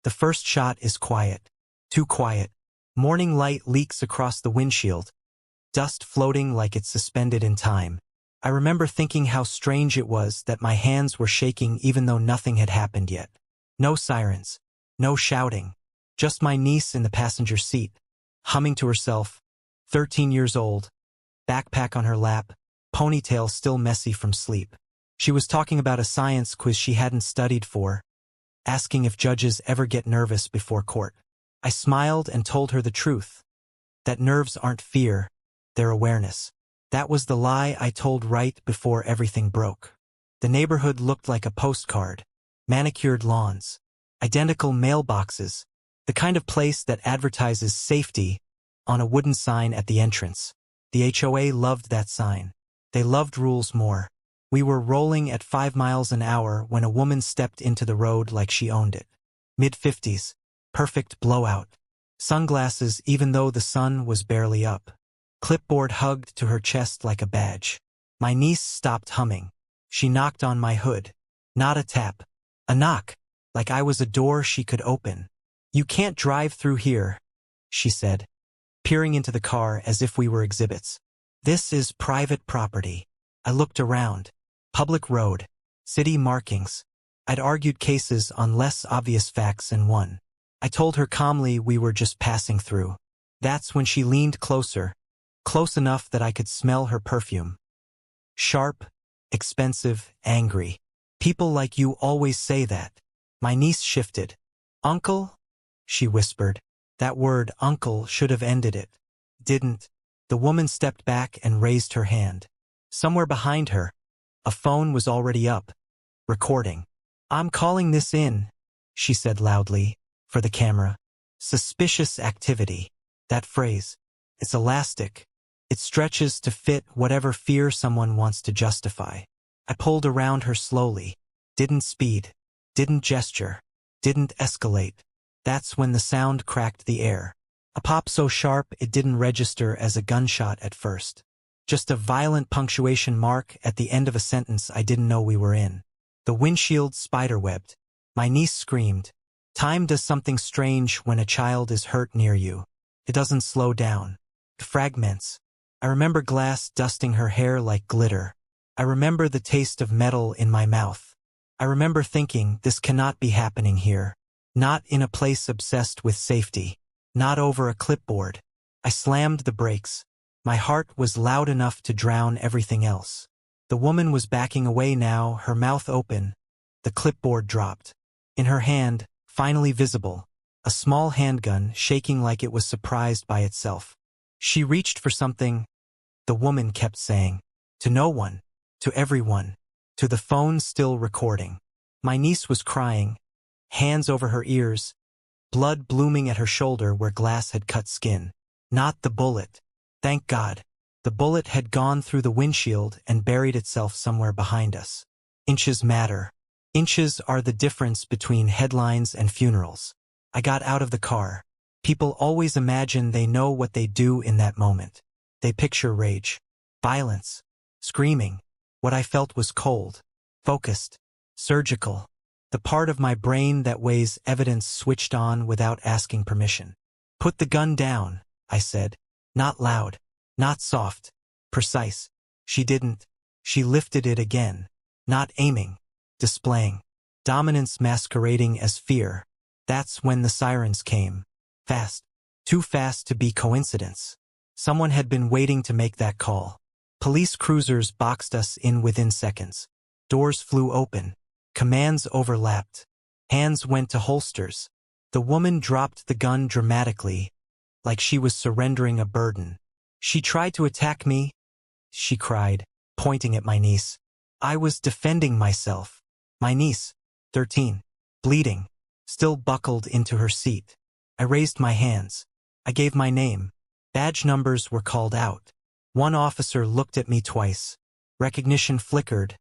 The first shot is quiet. Too quiet. Morning light leaks across the windshield, dust floating like it's suspended in time. I remember thinking how strange it was that my hands were shaking even though nothing had happened yet. No sirens. No shouting. Just my niece in the passenger seat, humming to herself, 13 years old, backpack on her lap, ponytail still messy from sleep. She was talking about a science quiz she hadn't studied for, asking if judges ever get nervous before court. I smiled and told her the truth, that nerves aren't fear, they're awareness. That was the lie I told right before everything broke. The neighborhood looked like a postcard. Manicured lawns, identical mailboxes, the kind of place that advertises safety on a wooden sign at the entrance. The HOA loved that sign. They loved rules more. We were rolling at 5 miles an hour when a woman stepped into the road like she owned it. Mid-50s, perfect blowout. Sunglasses even though the sun was barely up. Clipboard hugged to her chest like a badge. My niece stopped humming. She knocked on my hood. Not a tap. A knock, like I was a door she could open. "You can't drive through here," she said, peering into the car as if we were exhibits. "This is private property." I looked around. Public road. City markings. I'd argued cases on less obvious facts and won. I told her calmly we were just passing through. That's when she leaned closer, close enough that I could smell her perfume. Sharp, expensive, angry. "People like you always say that." My niece shifted. "Uncle?" she whispered. That word, uncle, should have ended it. Didn't. The woman stepped back and raised her hand. Somewhere behind her, a phone was already up, recording. "I'm calling this in," she said loudly, for the camera. Suspicious activity. That phrase. It's elastic. It stretches to fit whatever fear someone wants to justify. I pulled around her slowly. Didn't speed. Didn't gesture. Didn't escalate. That's when the sound cracked the air. A pop so sharp it didn't register as a gunshot at first. Just a violent punctuation mark at the end of a sentence I didn't know we were in. The windshield spiderwebbed. My niece screamed. Time does something strange when a child is hurt near you. It doesn't slow down. It fragments. I remember glass dusting her hair like glitter. I remember the taste of metal in my mouth. I remember thinking, this cannot be happening here. Not in a place obsessed with safety. Not over a clipboard. I slammed the brakes. My heart was loud enough to drown everything else. The woman was backing away now, her mouth open. The clipboard dropped. In her hand, finally visible, a small handgun shaking like it was surprised by itself. She reached for something, the woman kept saying. To no one. To everyone. To the phone still recording. My niece was crying, hands over her ears, blood blooming at her shoulder where glass had cut skin. Not the bullet. Thank God. The bullet had gone through the windshield and buried itself somewhere behind us. Inches matter. Inches are the difference between headlines and funerals. I got out of the car. People always imagine they know what they do in that moment. They picture rage, violence, screaming. What I felt was cold, focused, surgical. The part of my brain that weighs evidence switched on without asking permission. "Put the gun down," I said. Not loud, not soft, precise. She didn't. She lifted it again. Not aiming, displaying. Dominance masquerading as fear. That's when the sirens came. Fast. Too fast to be coincidence. Someone had been waiting to make that call. Police cruisers boxed us in within seconds. Doors flew open. Commands overlapped. Hands went to holsters. The woman dropped the gun dramatically, like she was surrendering a burden. "She tried to attack me," she cried, pointing at my niece. I was defending myself. My niece, 13, bleeding, still buckled into her seat. I raised my hands. I gave my name. Badge numbers were called out. One officer looked at me twice. Recognition flickered,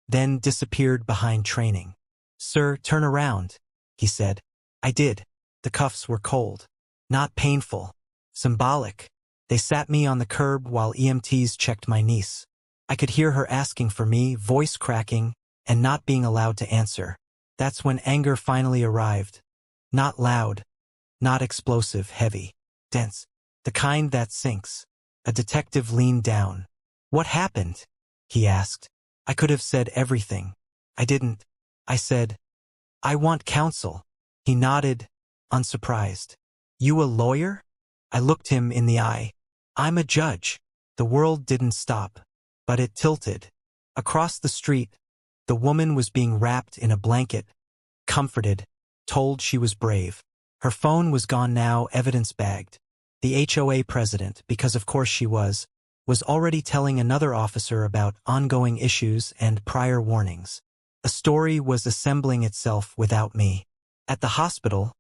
then disappeared behind training. "Sir, turn around," he said. I did. The cuffs were cold. Not painful. Symbolic. They sat me on the curb while EMTs checked my niece. I could hear her asking for me, voice cracking, and not being allowed to answer. That's when anger finally arrived. Not loud, not explosive, heavy, dense, the kind that sinks. A detective leaned down. "What happened?" he asked. I could have said everything. I didn't. I said, "I want counsel." He nodded, unsurprised. "You a lawyer?" I looked him in the eye. "I'm a judge." The world didn't stop, but it tilted. Across the street, the woman was being wrapped in a blanket, comforted, told she was brave. Her phone was gone now, evidence-bagged. The HOA president, because of course she was already telling another officer about ongoing issues and prior warnings. A story was assembling itself without me. At the hospital,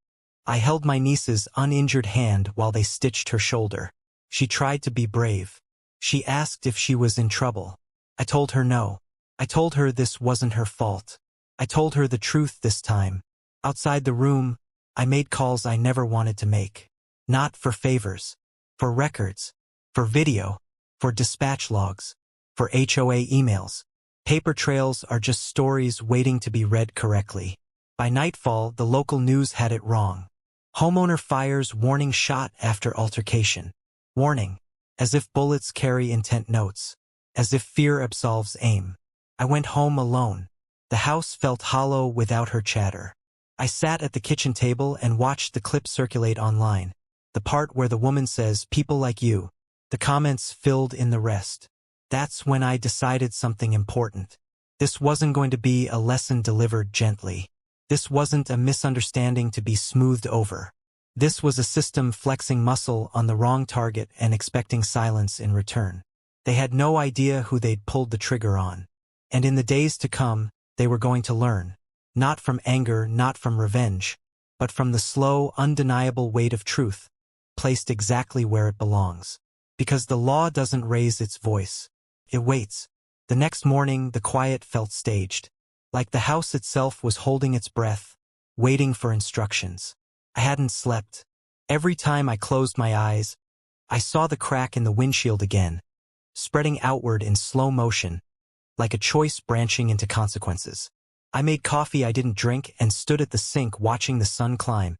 I held my niece's uninjured hand while they stitched her shoulder. She tried to be brave. She asked if she was in trouble. I told her no. I told her this wasn't her fault. I told her the truth this time. Outside the room, I made calls I never wanted to make. Not for favors. For records. For video. For dispatch logs. For HOA emails. Paper trails are just stories waiting to be read correctly. By nightfall, the local news had it wrong. Homeowner fires warning shot after altercation. Warning. As if bullets carry intent notes. As if fear absolves aim. I went home alone. The house felt hollow without her chatter. I sat at the kitchen table and watched the clip circulate online. The part where the woman says, "People like you." The comments filled in the rest. That's when I decided something important. This wasn't going to be a lesson delivered gently. This wasn't a misunderstanding to be smoothed over. This was a system flexing muscle on the wrong target and expecting silence in return. They had no idea who they'd pulled the trigger on. And in the days to come, they were going to learn. Not from anger, not from revenge, but from the slow, undeniable weight of truth, placed exactly where it belongs. Because the law doesn't raise its voice. It waits. The next morning, the quiet felt staged. Like the house itself was holding its breath, waiting for instructions. I hadn't slept. Every time I closed my eyes, I saw the crack in the windshield again, spreading outward in slow motion, like a choice branching into consequences. I made coffee I didn't drink and stood at the sink watching the sun climb,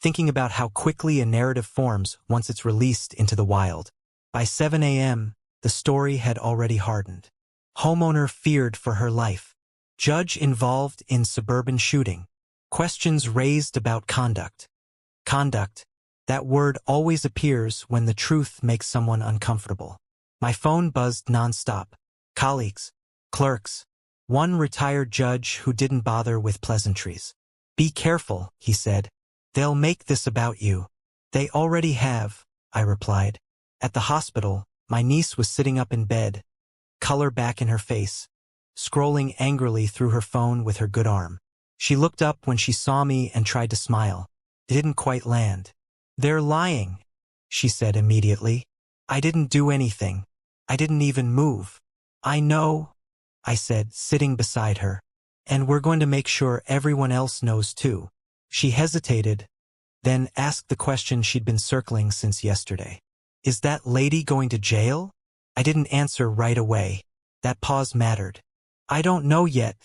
thinking about how quickly a narrative forms once it's released into the wild. By 7 a.m., the story had already hardened. Homeowner feared for her life. Judge involved in suburban shooting. Questions raised about conduct. Conduct. That word always appears when the truth makes someone uncomfortable. My phone buzzed nonstop. Colleagues. Clerks. One retired judge who didn't bother with pleasantries. "Be careful," he said. "They'll make this about you." "They already have," I replied. At the hospital, my niece was sitting up in bed, color back in her face, scrolling angrily through her phone with her good arm. She looked up when she saw me and tried to smile. It didn't quite land. "They're lying," she said immediately. "I didn't do anything. I didn't even move." "I know," I said, sitting beside her. "And we're going to make sure everyone else knows too." She hesitated, then asked the question she'd been circling since yesterday. "Is that lady going to jail?" I didn't answer right away. That pause mattered. "I don't know yet,"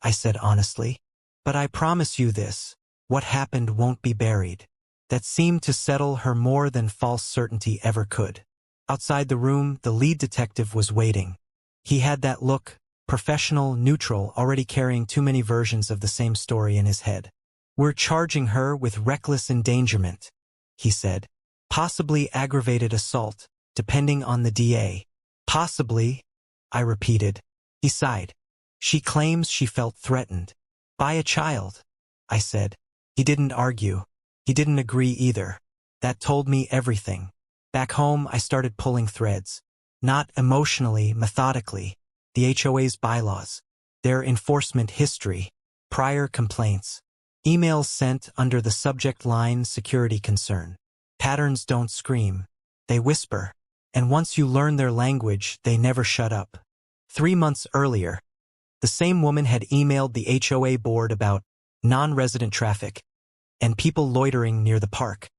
I said honestly. "But I promise you this, what happened won't be buried." That seemed to settle her more than false certainty ever could. Outside the room, the lead detective was waiting. He had that look, professional, neutral, already carrying too many versions of the same story in his head. "We're charging her with reckless endangerment," he said. "Possibly aggravated assault, depending on the DA." "Possibly," I repeated. He sighed. "She claims she felt threatened. By a child," I said. He didn't argue. He didn't agree either. That told me everything. Back home, I started pulling threads. Not emotionally, methodically. The HOA's bylaws. Their enforcement history. Prior complaints. Emails sent under the subject line security concern. Patterns don't scream. They whisper. And once you learn their language, they never shut up. 3 months earlier, the same woman had emailed the HOA board about non-resident traffic and people loitering near the park.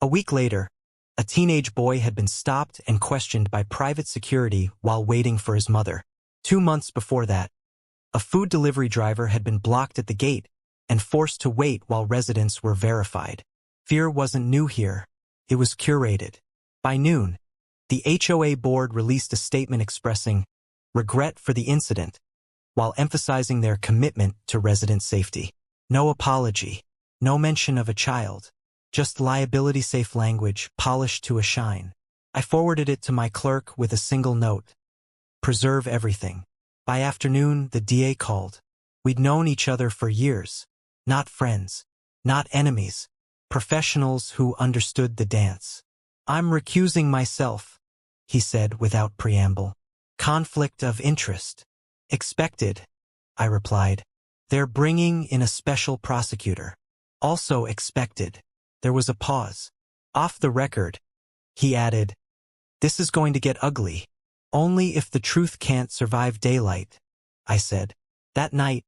A week later, a teenage boy had been stopped and questioned by private security while waiting for his mother. 2 months before that, a food delivery driver had been blocked at the gate and forced to wait while residents were verified. Fear wasn't new here. It was curated. By noon, the HOA board released a statement expressing regret for the incident, while emphasizing their commitment to resident safety. No apology, no mention of a child, just liability-safe language polished to a shine. I forwarded it to my clerk with a single note. Preserve everything. By afternoon, the DA called. We'd known each other for years. Not friends, not enemies, professionals who understood the dance. I'm recusing myself, he said without preamble. Conflict of interest. Expected, I replied. They're bringing in a special prosecutor. Also expected. There was a pause. Off the record, he added, this is going to get ugly. Only if the truth can't survive daylight, I said. That night,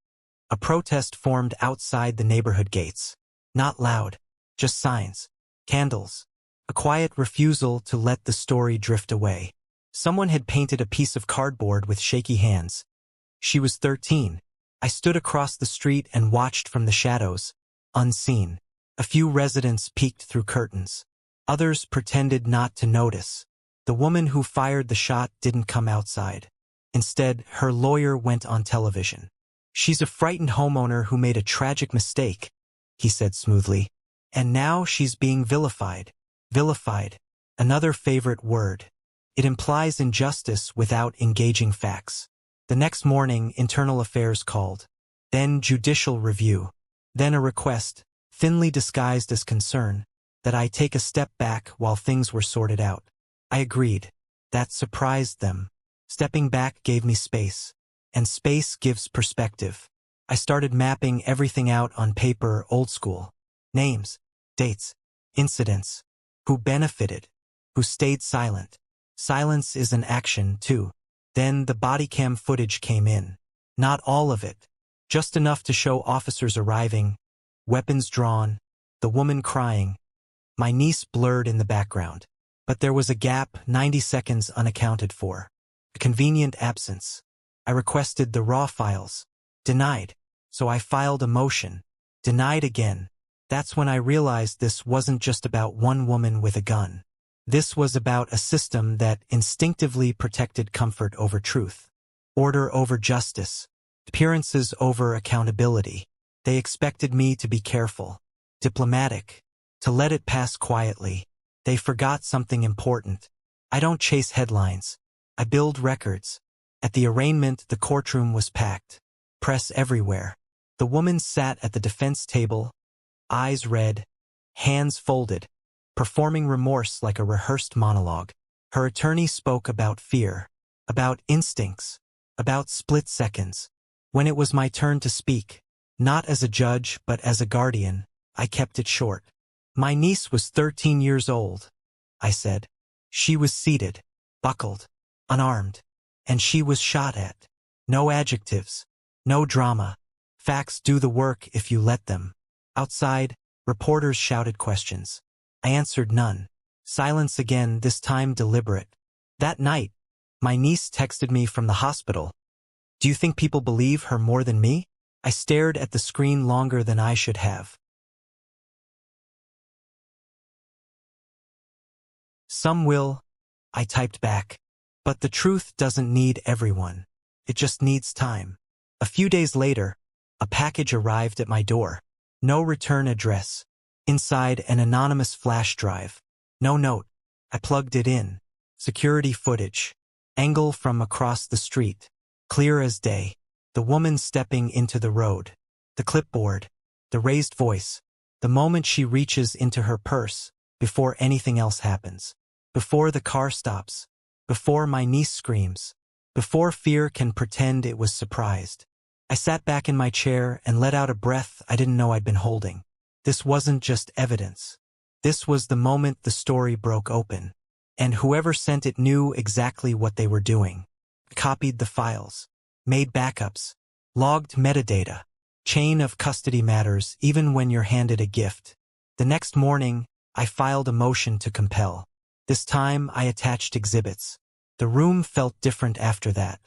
a protest formed outside the neighborhood gates. Not loud, just signs, candles, a quiet refusal to let the story drift away. Someone had painted a piece of cardboard with shaky hands. She was 13. I stood across the street and watched from the shadows, unseen. A few residents peeked through curtains. Others pretended not to notice. The woman who fired the shot didn't come outside. Instead, her lawyer went on television. She's a frightened homeowner who made a tragic mistake, he said smoothly. And now she's being vilified. Vilified, another favorite word. It implies injustice without engaging facts. The next morning, Internal Affairs called. Then judicial review. Then a request, thinly disguised as concern, that I take a step back while things were sorted out. I agreed. That surprised them. Stepping back gave me space. And space gives perspective. I started mapping everything out on paper, old school. Names, dates, incidents. Who benefited? Who stayed silent? Silence is an action, too. Then the body cam footage came in. Not all of it. Just enough to show officers arriving, weapons drawn, the woman crying. My niece blurred in the background. But there was a gap, 90 seconds unaccounted for. A convenient absence. I requested the raw files. Denied. So I filed a motion. Denied again. That's when I realized this wasn't just about one woman with a gun. This was about a system that instinctively protected comfort over truth. Order over justice. Appearances over accountability. They expected me to be careful. Diplomatic. To let it pass quietly. They forgot something important. I don't chase headlines. I build records. At the arraignment, the courtroom was packed. Press everywhere. The woman sat at the defense table, eyes red, hands folded, performing remorse like a rehearsed monologue. Her attorney spoke about fear, about instincts, about split seconds. When it was my turn to speak, not as a judge but as a guardian, I kept it short. My niece was 13 years old, I said. She was seated, buckled, unarmed, and she was shot at. No adjectives, no drama. Facts do the work if you let them. Outside, reporters shouted questions. I answered none. Silence again, this time deliberate. That night, my niece texted me from the hospital. Do you think people believe her more than me? I stared at the screen longer than I should have. Some will, I typed back. But the truth doesn't need everyone. It just needs time. A few days later, a package arrived at my door. No return address. Inside, an anonymous flash drive. No note. I plugged it in. Security footage. Angle from across the street. Clear as day. The woman stepping into the road. The clipboard. The raised voice. The moment she reaches into her purse, before anything else happens. Before the car stops. Before my niece screams. Before fear can pretend it was surprised. I sat back in my chair and let out a breath I didn't know I'd been holding. This wasn't just evidence. This was the moment the story broke open. And whoever sent it knew exactly what they were doing. Copied the files. Made backups. Logged metadata. Chain of custody matters even when you're handed a gift. The next morning, I filed a motion to compel. This time, I attached exhibits. The room felt different after that.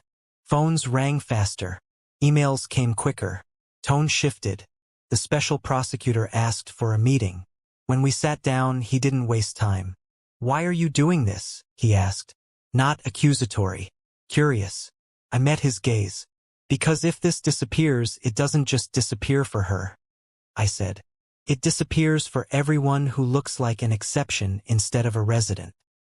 Phones rang faster. Emails came quicker. Tone shifted. The special prosecutor asked for a meeting. When we sat down, he didn't waste time. "Why are you doing this?" he asked. Not accusatory. Curious. I met his gaze. "Because if this disappears, it doesn't just disappear for her," I said. "It disappears for everyone who looks like an exception instead of a resident."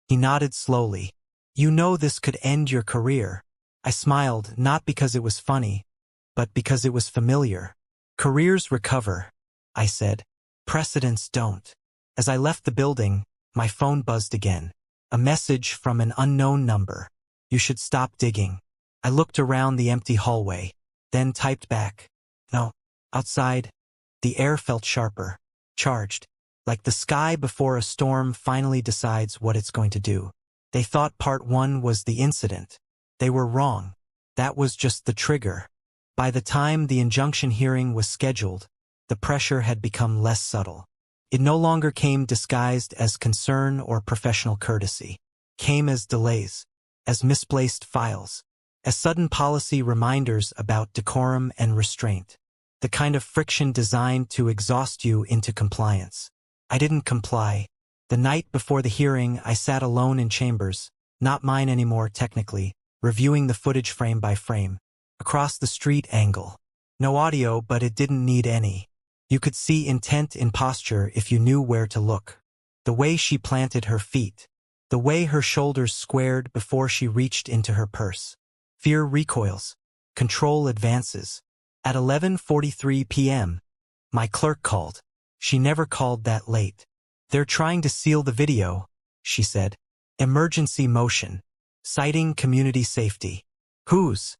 He nodded slowly. "You know this could end your career." I smiled, not because it was funny, but because it was familiar. "Careers recover," I said. "Precedents don't." As I left the building, my phone buzzed again. A message from an unknown number. "You should stop digging." I looked around the empty hallway, then typed back. "No." Outside, the air felt sharper, charged, like the sky before a storm finally decides what it's going to do. They thought part 1 was the incident. They were wrong. That was just the trigger. By the time the injunction hearing was scheduled, the pressure had become less subtle. It no longer came disguised as concern or professional courtesy. Came as delays, as misplaced files, as sudden policy reminders about decorum and restraint. The kind of friction designed to exhaust you into compliance. I didn't comply. The night before the hearing, I sat alone in chambers, not mine anymore technically, reviewing the footage frame by frame. Across the street angle. No audio, but it didn't need any. You could see intent in posture if you knew where to look. The way she planted her feet. The way her shoulders squared before she reached into her purse. Fear recoils. Control advances. At 11:43 p.m., my clerk called. She never called that late. "They're trying to seal the video," she said. "Emergency motion. Citing community safety." "Whose?"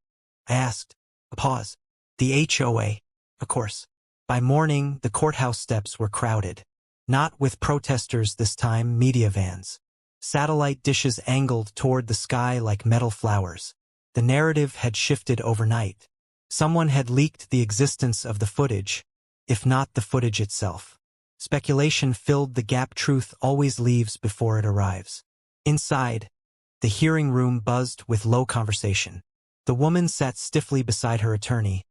I asked. A pause. "The HOA, of course." By morning, the courthouse steps were crowded. Not with protesters this time, media vans. Satellite dishes angled toward the sky like metal flowers. The narrative had shifted overnight. Someone had leaked the existence of the footage, if not the footage itself. Speculation filled the gap truth always leaves before it arrives. Inside, the hearing room buzzed with low conversation. The woman sat stiffly beside her attorney,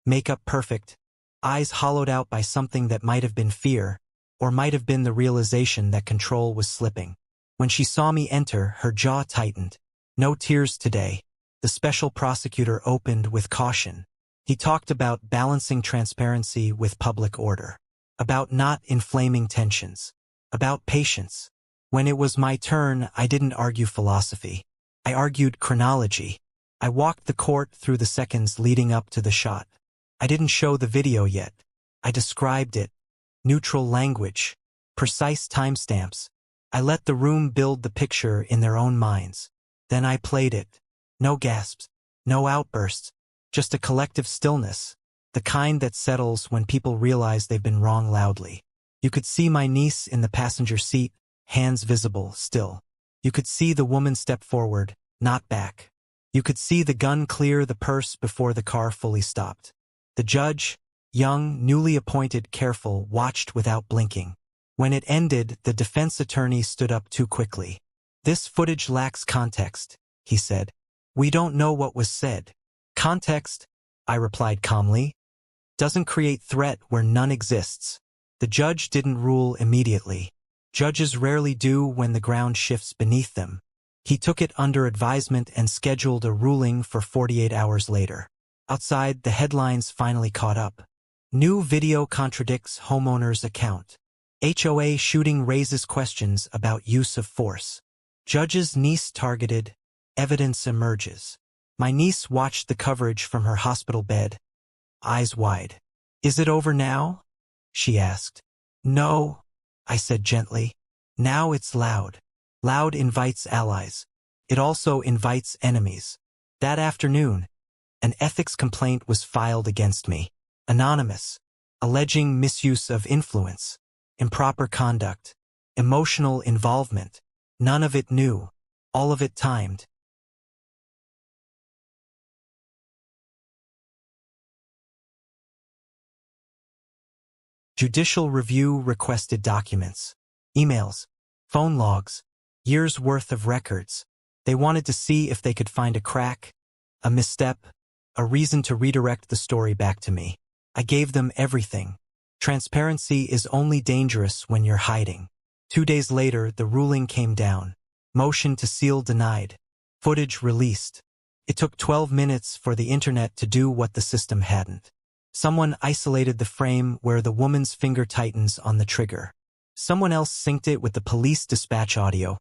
makeup perfect, eyes hollowed out by something that might have been fear, or might have been the realization that control was slipping. When she saw me enter, her jaw tightened. "No tears today." The special prosecutor opened with caution. He talked about balancing transparency with public order, about not inflaming tensions, about patience. When it was my turn, I didn't argue philosophy. I argued chronology. I walked the court through the seconds leading up to the shot. I didn't show the video yet. I described it. Neutral language. Precise timestamps. I let the room build the picture in their own minds. Then I played it. No gasps. No outbursts. Just a collective stillness. The kind that settles when people realize they've been wrong loudly. You could see my niece in the passenger seat, hands visible, still. You could see the woman step forward, not back. You could see the gun clear the purse before the car fully stopped. The judge, young, newly appointed, careful, watched without blinking. When it ended, the defense attorney stood up too quickly. "This footage lacks context," he said. "We don't know what was said." "Context," I replied calmly, "doesn't create threat where none exists." The judge didn't rule immediately. Judges rarely do when the ground shifts beneath them. He took it under advisement and scheduled a ruling for 48 hours later. Outside, the headlines finally caught up. New video contradicts homeowner's account. HOA shooting raises questions about use of force. Judge's niece targeted. Evidence emerges. My niece watched the coverage from her hospital bed, eyes wide. "Is it over now?" she asked. "No," I said gently. "Now it's loud. Loud invites allies. It also invites enemies." That afternoon, an ethics complaint was filed against me. Anonymous. Alleging misuse of influence, improper conduct, emotional involvement. None of it new. All of it timed. Judicial review requested documents. Emails. Phone logs. Years' worth of records. They wanted to see if they could find a crack, a misstep, a reason to redirect the story back to me. I gave them everything. Transparency is only dangerous when you're hiding. 2 days later, the ruling came down. Motion to seal denied. Footage released. It took 12 minutes for the internet to do what the system hadn't. Someone isolated the frame where the woman's finger tightens on the trigger. Someone else synced it with the police dispatch audio,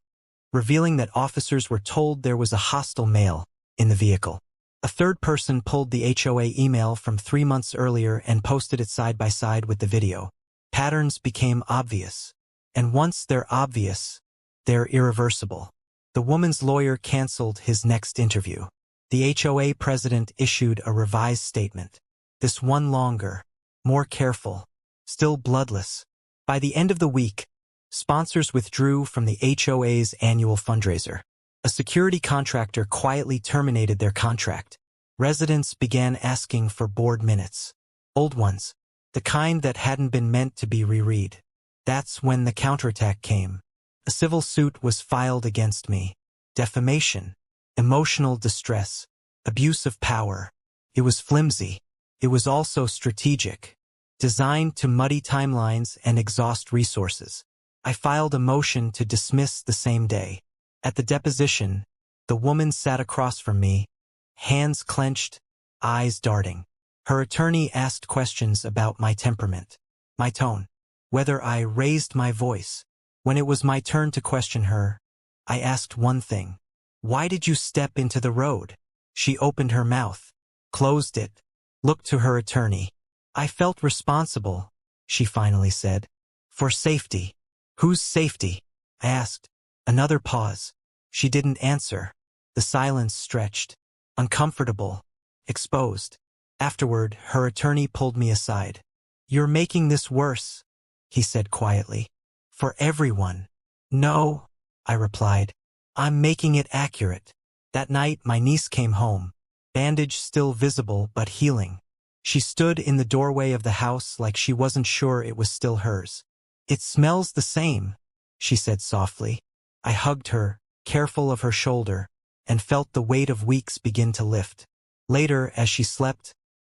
revealing that officers were told there was a hostile male in the vehicle. A third person pulled the HOA email from 3 months earlier and posted it side by side with the video. Patterns became obvious. And once they're obvious, they're irreversible. The woman's lawyer canceled his next interview. The HOA president issued a revised statement. This one longer, more careful, still bloodless. By the end of the week, sponsors withdrew from the HOA's annual fundraiser. A security contractor quietly terminated their contract. Residents began asking for board minutes. Old ones, the kind that hadn't been meant to be reread. That's when the counterattack came. A civil suit was filed against me. Defamation, emotional distress, abuse of power. It was flimsy. It was also strategic, designed to muddy timelines and exhaust resources. I filed a motion to dismiss the same day. At the deposition, the woman sat across from me, hands clenched, eyes darting. Her attorney asked questions about my temperament, my tone, whether I raised my voice. When it was my turn to question her, I asked one thing. Why did you step into the road? She opened her mouth, closed it, looked to her attorney. I felt responsible, she finally said. For safety. Whose safety? I asked. Another pause. She didn't answer. The silence stretched. Uncomfortable. Exposed. Afterward, her attorney pulled me aside. You're making this worse, he said quietly. For everyone. No, I replied. I'm making it accurate. That night, my niece came home. Bandage still visible but healing. She stood in the doorway of the house like she wasn't sure it was still hers. It smells the same, she said softly. I hugged her, careful of her shoulder, and felt the weight of weeks begin to lift. Later, as she slept,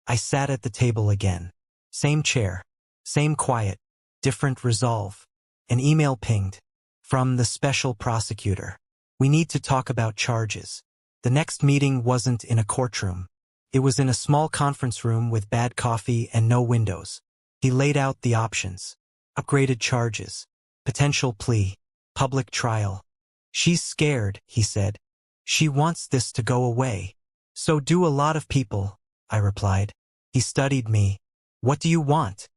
I sat at the table again. Same chair, same quiet, different resolve. An email pinged. From the special prosecutor. We need to talk about charges. The next meeting wasn't in a courtroom. It was in a small conference room with bad coffee and no windows. He laid out the options. Upgraded charges. Potential plea. Public trial. She's scared, he said. She wants this to go away. So do a lot of people, I replied. He studied me. What do you want?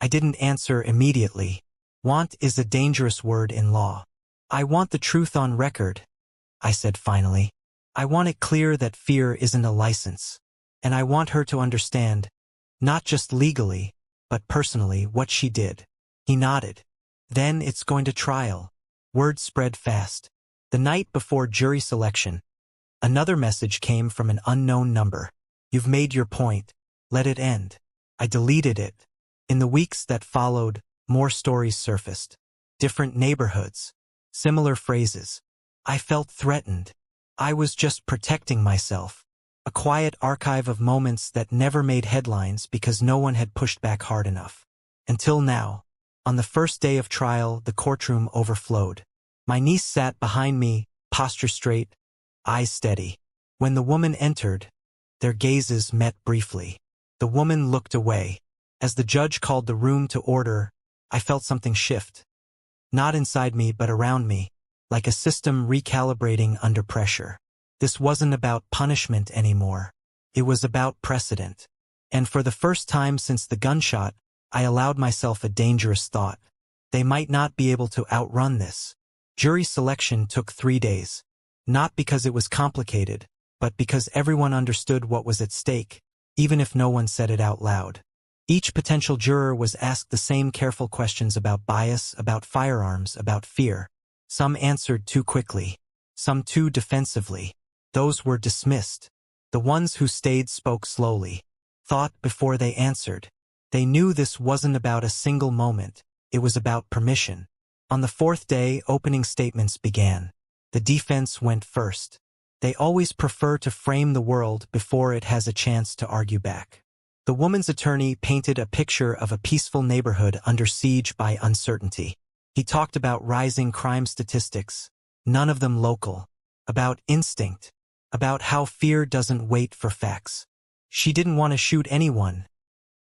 I didn't answer immediately. Want is a dangerous word in law. I want the truth on record, I said finally. I want it clear that fear isn't a license. And I want her to understand, not just legally, but personally, what she did. He nodded. Then it's going to trial. Word spread fast. The night before jury selection, another message came from an unknown number. You've made your point. Let it end. I deleted it. In the weeks that followed, more stories surfaced. Different neighborhoods. Similar phrases. I felt threatened. I was just protecting myself. A quiet archive of moments that never made headlines because no one had pushed back hard enough. Until now. On the first day of trial, the courtroom overflowed. My niece sat behind me, posture straight, eyes steady. When the woman entered, their gazes met briefly. The woman looked away. As the judge called the room to order, I felt something shift. Not inside me but around me, like a system recalibrating under pressure. This wasn't about punishment anymore. It was about precedent. And for the first time since the gunshot, I allowed myself a dangerous thought. They might not be able to outrun this. Jury selection took 3 days. Not because it was complicated, but because everyone understood what was at stake, even if no one said it out loud. Each potential juror was asked the same careful questions about bias, about firearms, about fear. Some answered too quickly. Some too defensively. Those were dismissed. The ones who stayed spoke slowly. Thought before they answered. They knew this wasn't about a single moment. It was about permission. On the 4th day, opening statements began. The defense went first. They always prefer to frame the world before it has a chance to argue back. The woman's attorney painted a picture of a peaceful neighborhood under siege by uncertainty. He talked about rising crime statistics, none of them local, about instinct, about how fear doesn't wait for facts. She didn't want to shoot anyone,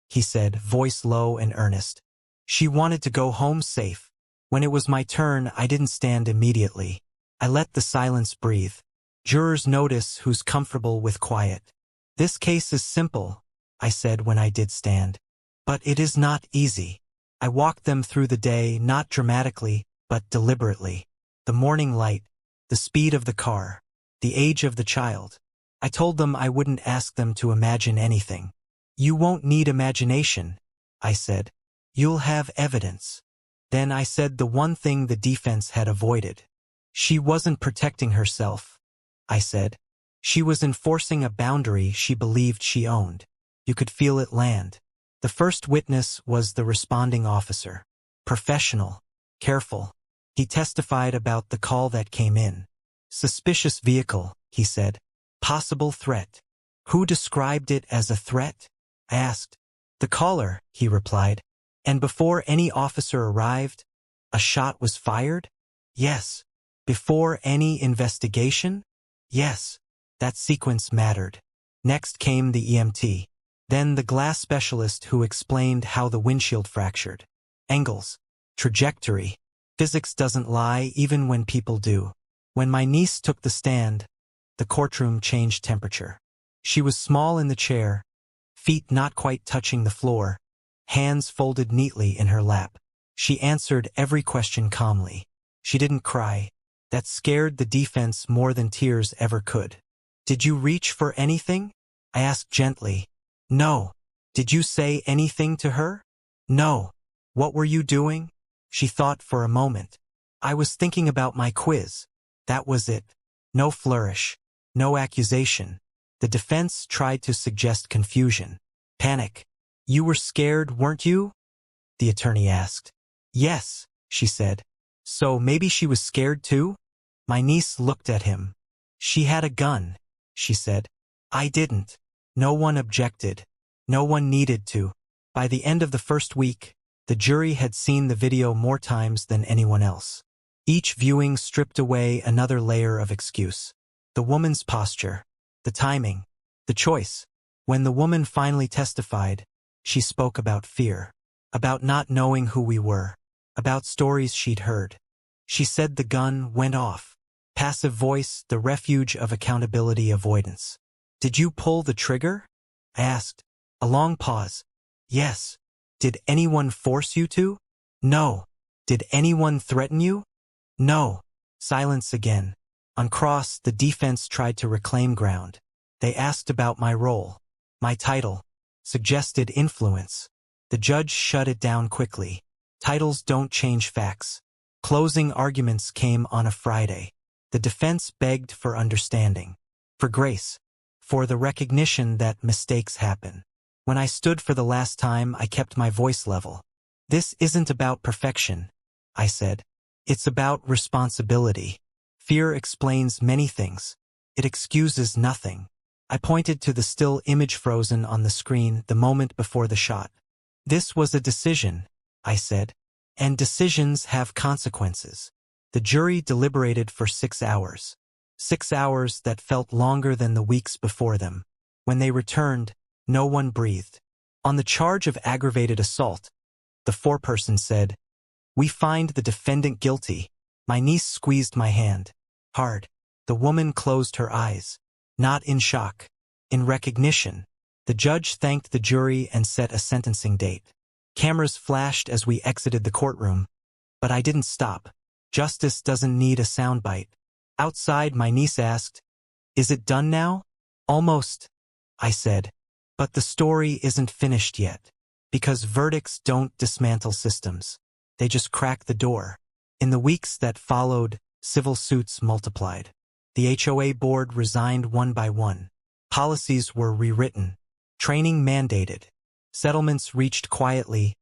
he said, voice low and earnest. She wanted to go home safe. When it was my turn, I didn't stand immediately. I let the silence breathe. Jurors notice who's comfortable with quiet. This case is simple, I said when I did stand. But it is not easy. I walked them through the day, not dramatically, but deliberately. The morning light, the speed of the car, the age of the child. I told them I wouldn't ask them to imagine anything. You won't need imagination, I said. You'll have evidence. Then I said the one thing the defense had avoided. She wasn't protecting herself, I said. She was enforcing a boundary she believed she owned. You could feel it land. The first witness was the responding officer. Professional, careful. He testified about the call that came in. Suspicious vehicle, he said. Possible threat. Who described it as a threat? I asked. The caller, he replied. And before any officer arrived, a shot was fired? Yes. Before any investigation? Yes. That sequence mattered. Next came the EMT. Then the glass specialist who explained how the windshield fractured. Angles. Trajectory. Physics doesn't lie even when people do. When my niece took the stand, the courtroom changed temperature. She was small in the chair, feet not quite touching the floor, hands folded neatly in her lap. She answered every question calmly. She didn't cry. That scared the defense more than tears ever could. Did you reach for anything? I asked gently. No. Did you say anything to her? No. What were you doing? She thought for a moment. I was thinking about my quiz. That was it. No flourish. No accusation. The defense tried to suggest confusion. Panic. You were scared, weren't you? The attorney asked. Yes, she said. So maybe she was scared too? My niece looked at him. She had a gun, she said. I didn't. No one objected. No one needed to. By the end of the first week, the jury had seen the video more times than anyone else. Each viewing stripped away another layer of excuse. The woman's posture, the timing, the choice. When the woman finally testified, she spoke about fear, about not knowing who we were, about stories she'd heard. She said the gun went off. Passive voice, the refuge of accountability avoidance. Did you pull the trigger? I asked. A long pause. Yes. Did anyone force you to? No. Did anyone threaten you? No. Silence again. On cross, the defense tried to reclaim ground. They asked about my role, my title, suggested influence. The judge shut it down quickly. Titles don't change facts. Closing arguments came on a Friday. The defense begged for understanding, for grace, for the recognition that mistakes happen. When I stood for the last time, I kept my voice level. This isn't about perfection, I said. It's about responsibility. Fear explains many things. It excuses nothing. I pointed to the still image frozen on the screen the moment before the shot. This was a decision, I said. And decisions have consequences. The jury deliberated for 6 hours. 6 hours that felt longer than the weeks before them. When they returned, no one breathed. On the charge of aggravated assault, the foreperson said, "We find the defendant guilty." My niece squeezed my hand. Hard. The woman closed her eyes. Not in shock. In recognition. The judge thanked the jury and set a sentencing date. Cameras flashed as we exited the courtroom. But I didn't stop. Justice doesn't need a soundbite. Outside, my niece asked, "Is it done now?" "Almost," I said. But the story isn't finished yet. Because verdicts don't dismantle systems. They just crack the door. In the weeks that followed, civil suits multiplied. The HOA board resigned one by one. Policies were rewritten. Training mandated. Settlements reached quietly,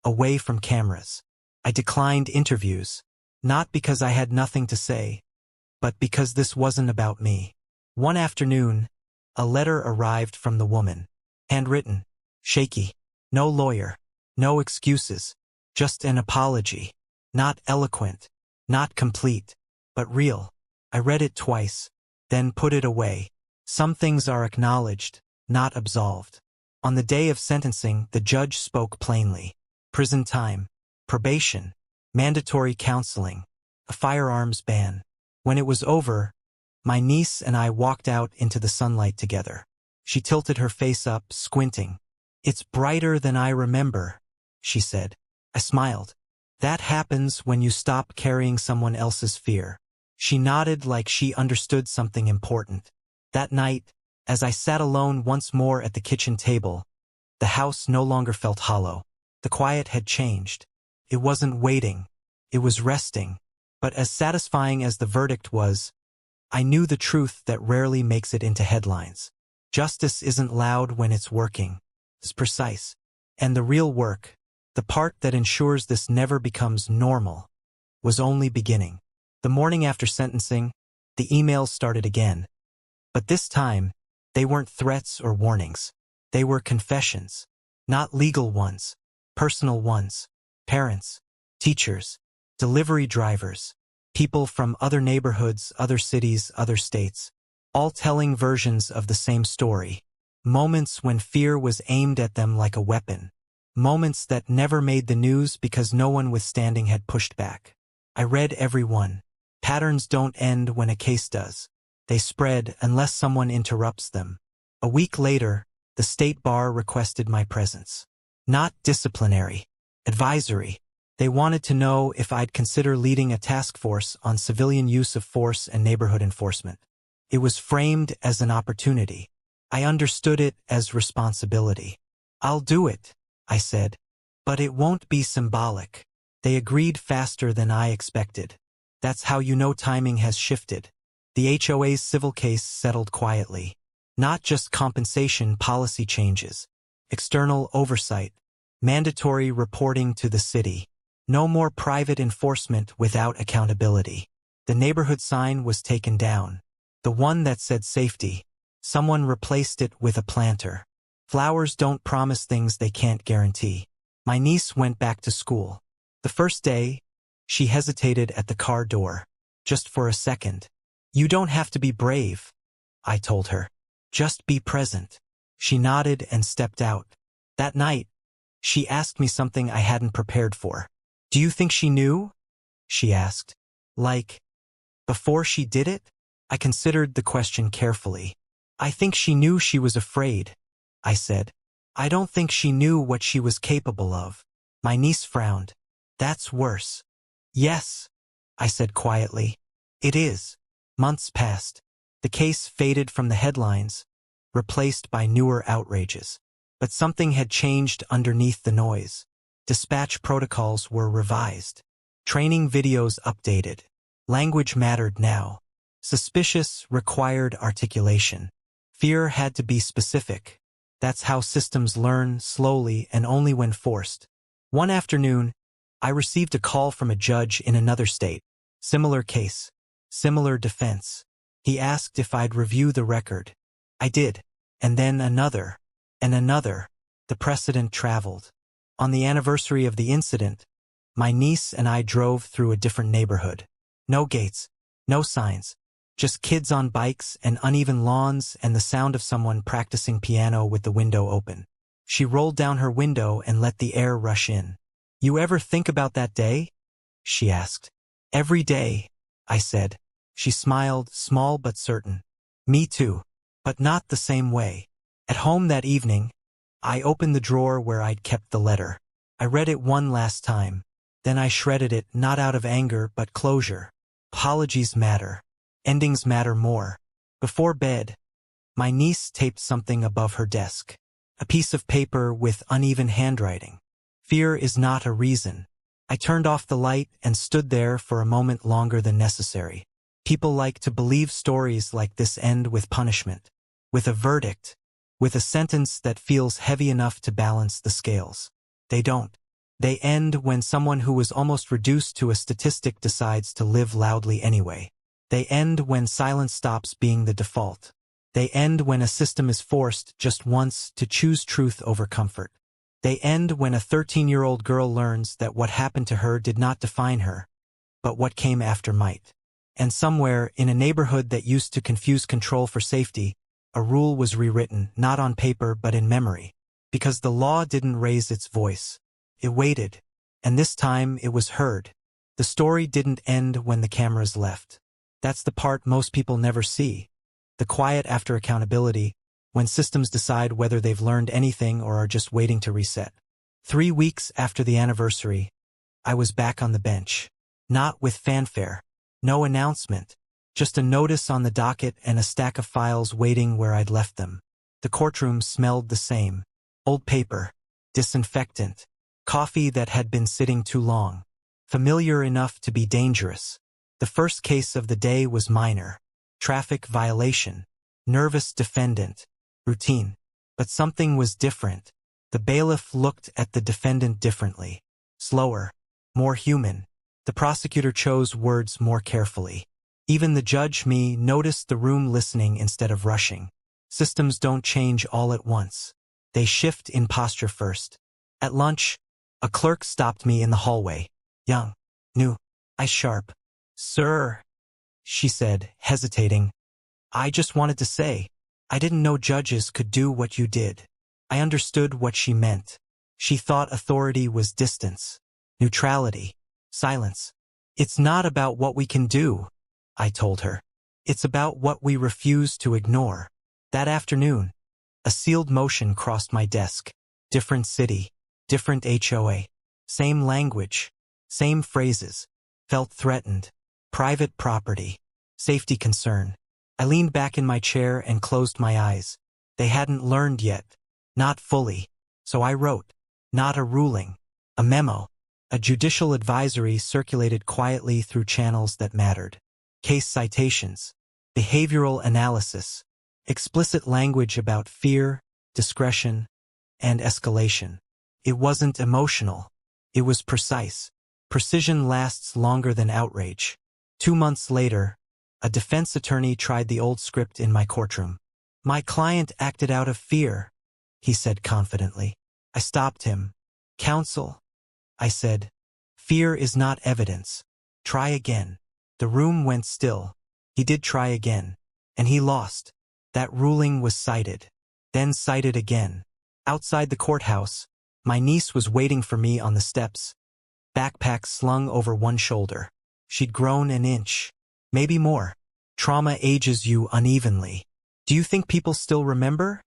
away from cameras. I declined interviews, not because I had nothing to say, but because this wasn't about me. One afternoon, a letter arrived from the woman. Handwritten. Shaky. No lawyer. No excuses. Just an apology. Not eloquent. Not complete. But real. I read it twice. Then put it away. Some things are acknowledged, not absolved. On the day of sentencing, the judge spoke plainly. Prison time. Probation. Mandatory counseling. A firearms ban. When it was over, my niece and I walked out into the sunlight together. She tilted her face up, squinting. "It's brighter than I remember," she said. I smiled. "That happens when you stop carrying someone else's fear." She nodded like she understood something important. That night, as I sat alone once more at the kitchen table, the house no longer felt hollow. The quiet had changed. It wasn't waiting. It was resting. But as satisfying as the verdict was, I knew the truth that rarely makes it into headlines. Justice isn't loud when it's working. It's precise. And the real work, the part that ensures this never becomes normal, was only beginning. The morning after sentencing, the emails started again. But this time, they weren't threats or warnings. They were confessions. Not legal ones. Personal ones. Parents. Teachers. Delivery drivers. People from other neighborhoods, other cities, other states. All telling versions of the same story. Moments when fear was aimed at them like a weapon. Moments that never made the news because no one withstanding had pushed back. I read every one. Patterns don't end when a case does. They spread unless someone interrupts them. A week later, the state bar requested my presence. Not disciplinary. Advisory. They wanted to know if I'd consider leading a task force on civilian use of force and neighborhood enforcement. It was framed as an opportunity. I understood it as responsibility. "I'll do it," I said. "But it won't be symbolic." They agreed faster than I expected. That's how you know timing has shifted. The HOA's civil case settled quietly. Not just compensation policy changes. External oversight. Mandatory reporting to the city. No more private enforcement without accountability. The neighborhood sign was taken down. The one that said safety. Someone replaced it with a planter. Flowers don't promise things they can't guarantee. My niece went back to school. The first day, she hesitated at the car door. Just for a second. "You don't have to be brave," I told her. "Just be present." She nodded and stepped out. That night, she asked me something I hadn't prepared for. "Do you think she knew?" she asked. "Like, before she did it?" I considered the question carefully. "I think she knew she was afraid," I said. "I don't think she knew what she was capable of." My niece frowned. "That's worse." "Yes," I said quietly. "It is." Months passed. The case faded from the headlines, replaced by newer outrages. But something had changed underneath the noise. Dispatch protocols were revised. Training videos updated. Language mattered now. Suspicious required articulation. Fear had to be specific. That's how systems learn, slowly and only when forced. One afternoon, I received a call from a judge in another state. Similar case. Similar defense. He asked if I'd review the record. I did. And then another. And another. The precedent traveled. On the anniversary of the incident, my niece and I drove through a different neighborhood. No gates. No signs. Just kids on bikes and uneven lawns and the sound of someone practicing piano with the window open. She rolled down her window and let the air rush in. "You ever think about that day?" she asked. "Every day," I said. She smiled, small but certain. "Me too. But not the same way." At home that evening, I opened the drawer where I'd kept the letter. I read it one last time. Then I shredded it, not out of anger but closure. Apologies matter. Endings matter more. Before bed, my niece taped something above her desk. A piece of paper with uneven handwriting. "Fear is not a reason." I turned off the light and stood there for a moment longer than necessary. People like to believe stories like this end with punishment. With a verdict. With a sentence that feels heavy enough to balance the scales. They don't. They end when someone who was almost reduced to a statistic decides to live loudly anyway. They end when silence stops being the default. They end when a system is forced just once to choose truth over comfort. They end when a 13-year-old girl learns that what happened to her did not define her, but what came after might. And somewhere, in a neighborhood that used to confuse control for safety, a rule was rewritten, not on paper but in memory. Because the law didn't raise its voice. It waited. And this time it was heard. The story didn't end when the cameras left. That's the part most people never see. The quiet after accountability, when systems decide whether they've learned anything or are just waiting to reset. 3 weeks after the anniversary, I was back on the bench. Not with fanfare. No announcement. Just a notice on the docket and a stack of files waiting where I'd left them. The courtroom smelled the same. Old paper. Disinfectant. Coffee that had been sitting too long. Familiar enough to be dangerous. The first case of the day was minor. Traffic violation. Nervous defendant. Routine. But something was different. The bailiff looked at the defendant differently. Slower. More human. The prosecutor chose words more carefully. Even the judge, me, noticed the room listening instead of rushing. Systems don't change all at once. They shift in posture first. At lunch, a clerk stopped me in the hallway. Young. New. Eyes sharp. Sir, she said, hesitating. I just wanted to say, I didn't know judges could do what you did. I understood what she meant. She thought authority was distance. Neutrality. Silence. It's not about what we can do, I told her. It's about what we refuse to ignore. That afternoon, a sealed motion crossed my desk. Different city, different HOA, same language, same phrases. Felt threatened. Private property. Safety concern. I leaned back in my chair and closed my eyes. They hadn't learned yet. Not fully. So I wrote. Not a ruling. A memo. A judicial advisory circulated quietly through channels that mattered. Case citations. Behavioral analysis. Explicit language about fear, discretion, and escalation. It wasn't emotional. It was precise. Precision lasts longer than outrage. 2 months later, a defense attorney tried the old script in my courtroom. My client acted out of fear, he said confidently. I stopped him. Counsel, I said, fear is not evidence. Try again. The room went still. He did try again. And he lost. That ruling was cited. Then cited again. Outside the courthouse, my niece was waiting for me on the steps. Backpack slung over one shoulder. She'd grown an inch. Maybe more. Trauma ages you unevenly. Do you think people still remember?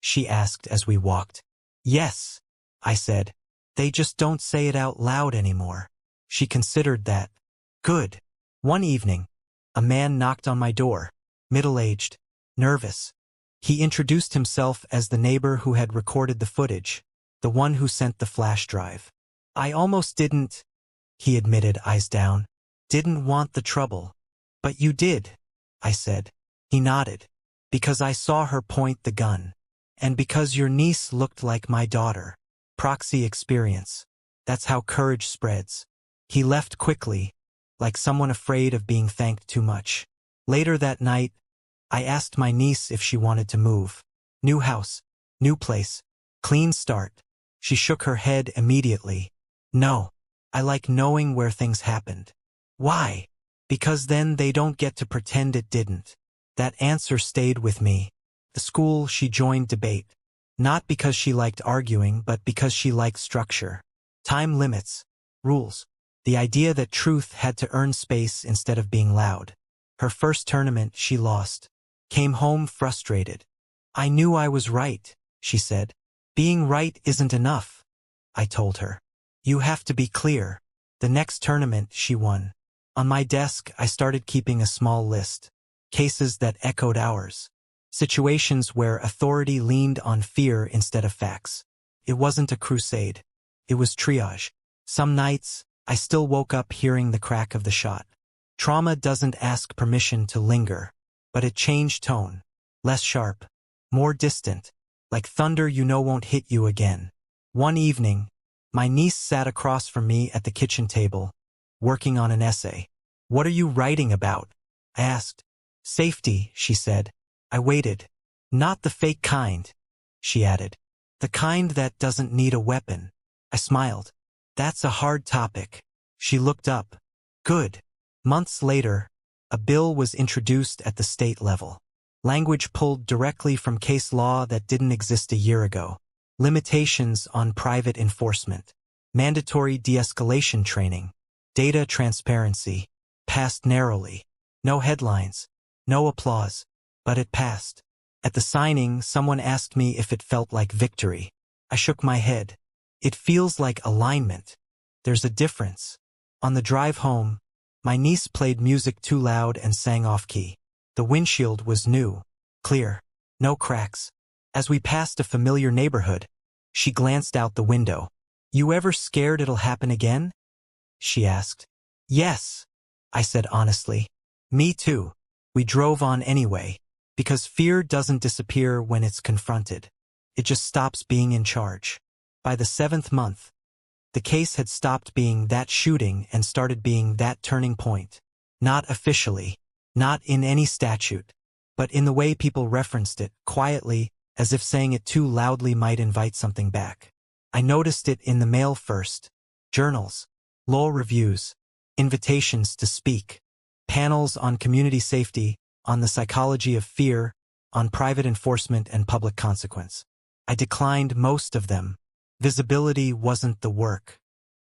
She asked as we walked. Yes, I said. They just don't say it out loud anymore. She considered that. Good. One evening, a man knocked on my door, middle-aged, nervous. He introduced himself as the neighbor who had recorded the footage, the one who sent the flash drive. I almost didn't, he admitted, eyes down. Didn't want the trouble. But you did, I said. He nodded. Because I saw her point the gun. And because your niece looked like my daughter. Proxy experience. That's how courage spreads. He left quickly, like someone afraid of being thanked too much. Later that night, I asked my niece if she wanted to move. New house, new place, clean start. She shook her head immediately. No, I like knowing where things happened. Why? Because then they don't get to pretend it didn't. That answer stayed with me. The school she joined debate. Not because she liked arguing, but because she liked structure. Time limits. Rules. The idea that truth had to earn space instead of being loud. Her first tournament she lost. Came home frustrated. I knew I was right, she said. Being right isn't enough, I told her. You have to be clear. The next tournament she won. On my desk I started keeping a small list. Cases that echoed ours. Situations where authority leaned on fear instead of facts. It wasn't a crusade. It was triage. Some nights, I still woke up hearing the crack of the shot. Trauma doesn't ask permission to linger, but it changed tone. Less sharp. More distant. Like thunder you know won't hit you again. One evening, my niece sat across from me at the kitchen table, working on an essay. What are you writing about? I asked. Safety, she said. I waited. Not the fake kind, she added. The kind that doesn't need a weapon. I smiled. That's a hard topic. She looked up. Good. Months later, a bill was introduced at the state level. Language pulled directly from case law that didn't exist a year ago. Limitations on private enforcement. Mandatory de-escalation training. Data transparency. Passed narrowly. No headlines. No applause. But it passed. At the signing, someone asked me if it felt like victory. I shook my head. It feels like alignment. There's a difference. On the drive home, my niece played music too loud and sang off-key. The windshield was new, clear, no cracks. As we passed a familiar neighborhood, she glanced out the window. You ever scared it'll happen again? She asked. Yes, I said honestly. Me too. We drove on anyway, because fear doesn't disappear when it's confronted. It just stops being in charge. By the 7th month, the case had stopped being that shooting and started being that turning point. Not officially, not in any statute, but in the way people referenced it, quietly, as if saying it too loudly might invite something back. I noticed it in the mail first. Journals, law reviews, invitations to speak, panels on community safety, on the psychology of fear, on private enforcement and public consequence. I declined most of them. Visibility wasn't the work.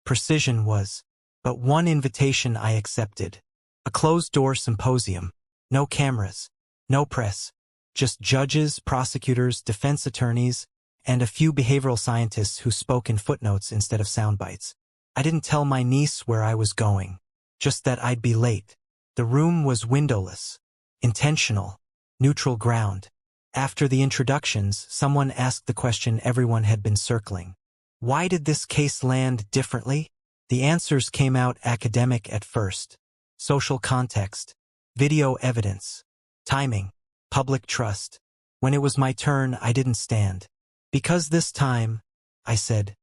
Precision was. But one invitation I accepted. A closed-door symposium. No cameras. No press. Just judges, prosecutors, defense attorneys, and a few behavioral scientists who spoke in footnotes instead of sound bites. I didn't tell my niece where I was going. Just that I'd be late. The room was windowless. Intentional. Neutral ground. After the introductions, someone asked the question everyone had been circling. Why did this case land differently? The answers came out academic at first. Social context. Video evidence. Timing. Public trust. When it was my turn, I didn't stand. Because this time, I said,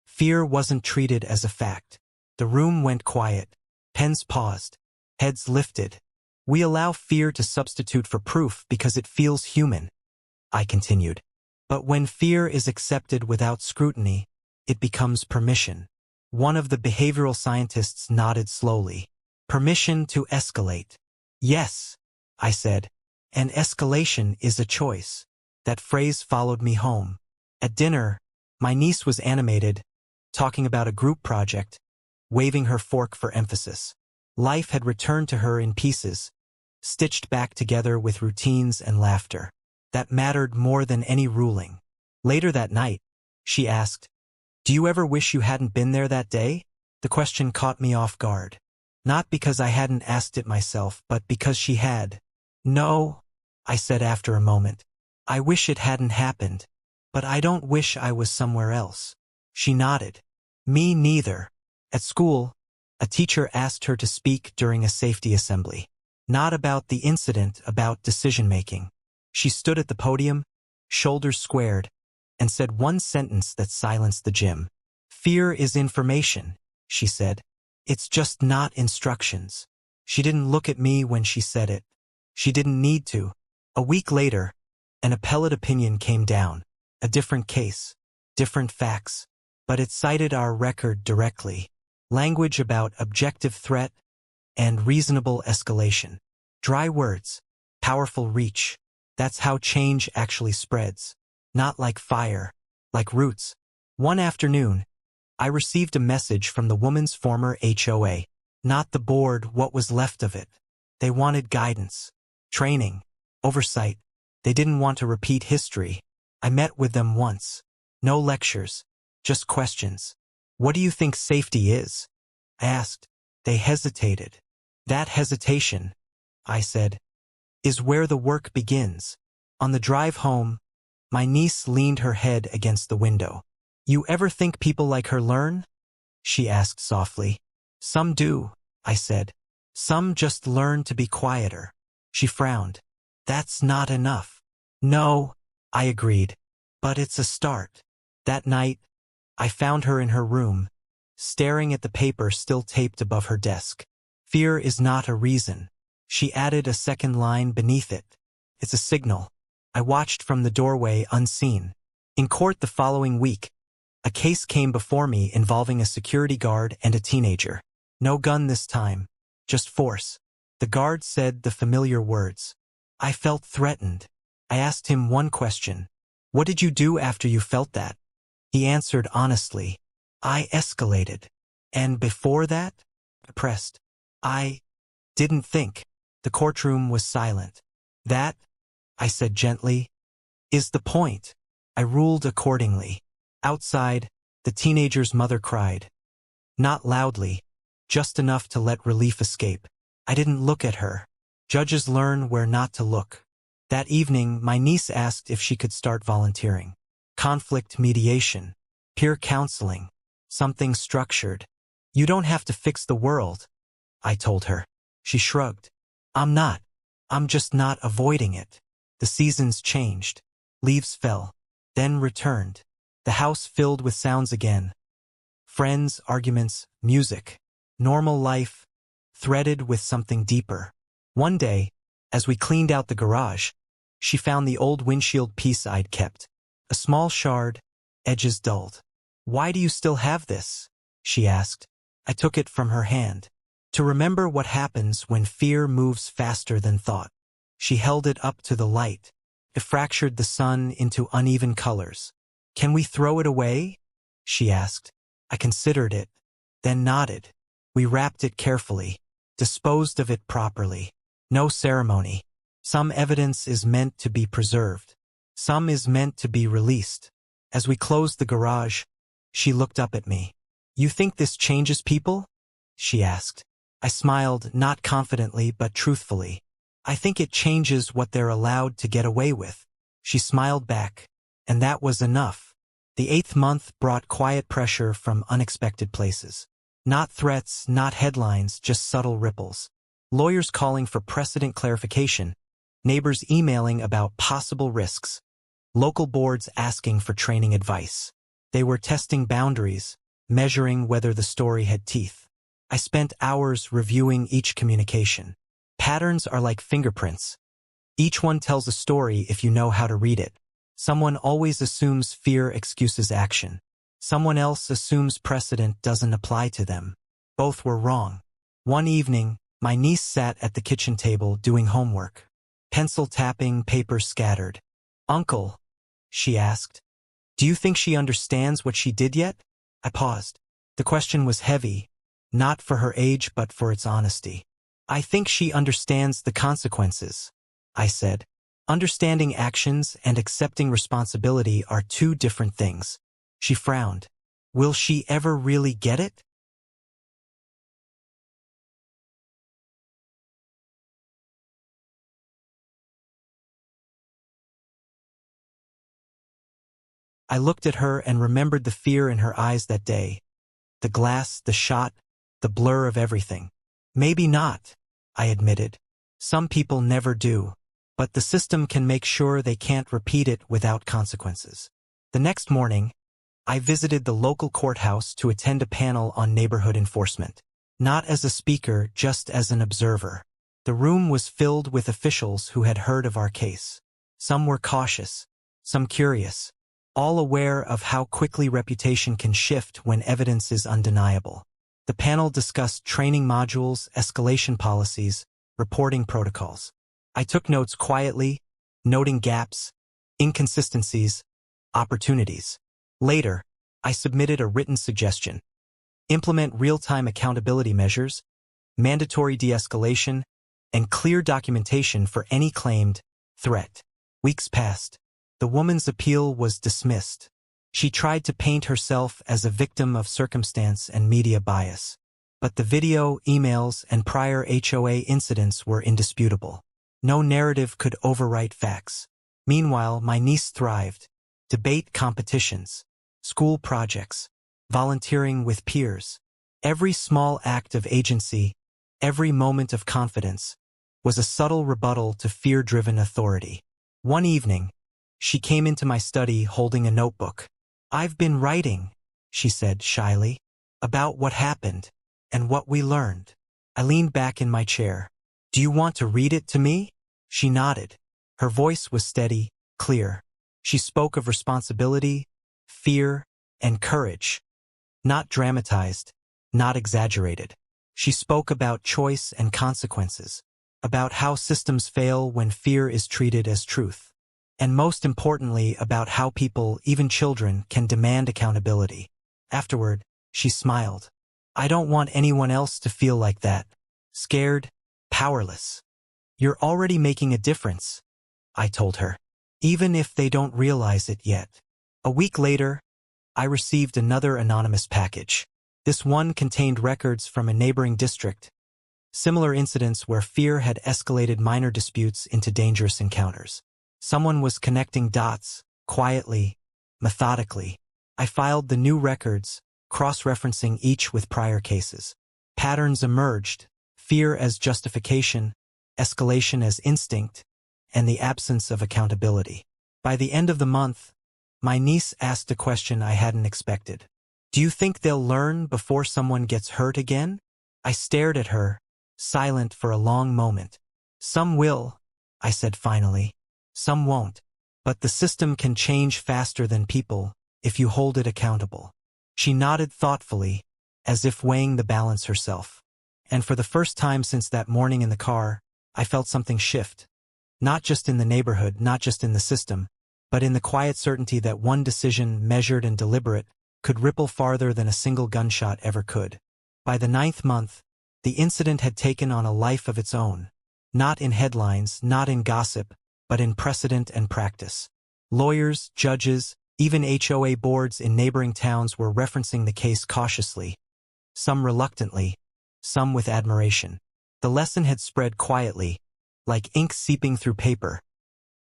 fear wasn't treated as a fact. The room went quiet. Pens paused. Heads lifted. We allow fear to substitute for proof because it feels human, I continued. But when fear is accepted without scrutiny, it becomes permission. One of the behavioral scientists nodded slowly. Permission to escalate. Yes, I said. And escalation is a choice. That phrase followed me home. At dinner, my niece was animated, talking about a group project, waving her fork for emphasis. Life had returned to her in pieces, stitched back together with routines and laughter. That mattered more than any ruling. Later that night, she asked, Do you ever wish you hadn't been there that day? The question caught me off guard. Not because I hadn't asked it myself, but because she had. No, I said after a moment. I wish it hadn't happened, but I don't wish I was somewhere else. She nodded. Me neither. At school, a teacher asked her to speak during a safety assembly. Not about the incident, about decision-making. She stood at the podium, shoulders squared, and said one sentence that silenced the gym. Fear is information, she said. It's just not instructions. She didn't look at me when she said it. She didn't need to. A week later, an appellate opinion came down. A different case, different facts, but it cited our record directly. Language about objective threat and reasonable escalation. Dry words, powerful reach. That's how change actually spreads. Not like fire, like roots. One afternoon, I received a message from the woman's former HOA. Not the board, what was left of it. They wanted guidance, training, oversight. They didn't want to repeat history. I met with them once. No lectures, just questions. What do you think safety is? I asked. They hesitated. That hesitation, I said, is where the work begins. On the drive home, my niece leaned her head against the window. You ever think people like her learn? She asked softly. Some do, I said. Some just learn to be quieter. She frowned. That's not enough. No, I agreed. But it's a start. That night, I found her in her room, staring at the paper still taped above her desk. Fear is not a reason. She added a second line beneath it. It's a signal. I watched from the doorway unseen. In court the following week, a case came before me involving a security guard and a teenager. No gun this time, just force. The guard said the familiar words. I felt threatened. I asked him one question. What did you do after you felt that? He answered honestly. I escalated. And before that? Pressed. I didn't think. The courtroom was silent. That, I said gently, is the point. I ruled accordingly. Outside, the teenager's mother cried. Not loudly, just enough to let relief escape. I didn't look at her. Judges learn where not to look. That evening, my niece asked if she could start volunteering. Conflict mediation, peer counseling, something structured. You don't have to fix the world, I told her. She shrugged. I'm just not avoiding it. The seasons changed. Leaves fell, then returned. The house filled with sounds again. Friends, arguments, music. Normal life, threaded with something deeper. One day, as we cleaned out the garage, she found the old windshield piece I'd kept. A small shard, edges dulled. Why do you still have this? She asked. I took it from her hand. To remember what happens when fear moves faster than thought. She held it up to the light. It fractured the sun into uneven colors. Can we throw it away? She asked. I considered it, then nodded. We wrapped it carefully, disposed of it properly. No ceremony. Some evidence is meant to be preserved. Some is meant to be released. As we closed the garage, she looked up at me. You think this changes people? She asked. I smiled, not confidently but truthfully. I think it changes what they're allowed to get away with. She smiled back, and that was enough. The 8th month brought quiet pressure from unexpected places. Not threats, not headlines, just subtle ripples. Lawyers calling for precedent clarification, neighbors emailing about possible risks, local boards asking for training advice. They were testing boundaries, measuring whether the story had teeth. I spent hours reviewing each communication. Patterns are like fingerprints. Each one tells a story if you know how to read it. Someone always assumes fear excuses action. Someone else assumes precedent doesn't apply to them. Both were wrong. One evening, my niece sat at the kitchen table doing homework. Pencil tapping, paper scattered. Uncle, she asked, do you think she understands what she did yet? I paused. The question was heavy, not for her age but for its honesty. I think she understands the consequences, I said. Understanding actions and accepting responsibility are two different things. She frowned. Will she ever really get it? I looked at her and remembered the fear in her eyes that day. The glass, the shot, the blur of everything. Maybe not, I admitted. Some people never do. But the system can make sure they can't repeat it without consequences. The next morning, I visited the local courthouse to attend a panel on neighborhood enforcement. Not as a speaker, just as an observer. The room was filled with officials who had heard of our case. Some were cautious, some curious, all aware of how quickly reputation can shift when evidence is undeniable. The panel discussed training modules, escalation policies, reporting protocols. I took notes quietly, noting gaps, inconsistencies, opportunities. Later, I submitted a written suggestion. Implement real-time accountability measures, mandatory de-escalation, and clear documentation for any claimed threat. Weeks passed. The woman's appeal was dismissed. She tried to paint herself as a victim of circumstance and media bias. But the video, emails, and prior HOA incidents were indisputable. No narrative could overwrite facts. Meanwhile, my niece thrived. Debate competitions, school projects, volunteering with peers. Every small act of agency, every moment of confidence, was a subtle rebuttal to fear-driven authority. One evening, she came into my study holding a notebook. I've been writing, she said shyly, about what happened and what we learned. I leaned back in my chair. Do you want to read it to me? She nodded. Her voice was steady, clear. She spoke of responsibility, fear, and courage. Not dramatized, not exaggerated. She spoke about choice and consequences, about how systems fail when fear is treated as truth, and most importantly about how people, even children, can demand accountability. Afterward, she smiled. I don't want anyone else to feel like that. Scared, powerless. You're already making a difference, I told her, even if they don't realize it yet. A week later, I received another anonymous package. This one contained records from a neighboring district, similar incidents where fear had escalated minor disputes into dangerous encounters. Someone was connecting dots, quietly, methodically. I filed the new records, cross-referencing each with prior cases. Patterns emerged: fear as justification, escalation as instinct, and the absence of accountability. By the end of the month, my niece asked a question I hadn't expected. Do you think they'll learn before someone gets hurt again? I stared at her, silent for a long moment. Some will, I said finally. Some won't. But the system can change faster than people if you hold it accountable. She nodded thoughtfully, as if weighing the balance herself. And for the first time since that morning in the car, I felt something shift. Not just in the neighborhood, not just in the system, but in the quiet certainty that one decision, measured and deliberate, could ripple farther than a single gunshot ever could. By the 9th month, the incident had taken on a life of its own. Not in headlines, not in gossip, but in precedent and practice. Lawyers, judges, even HOA boards in neighboring towns were referencing the case cautiously, some reluctantly, some with admiration. The lesson had spread quietly, like ink seeping through paper.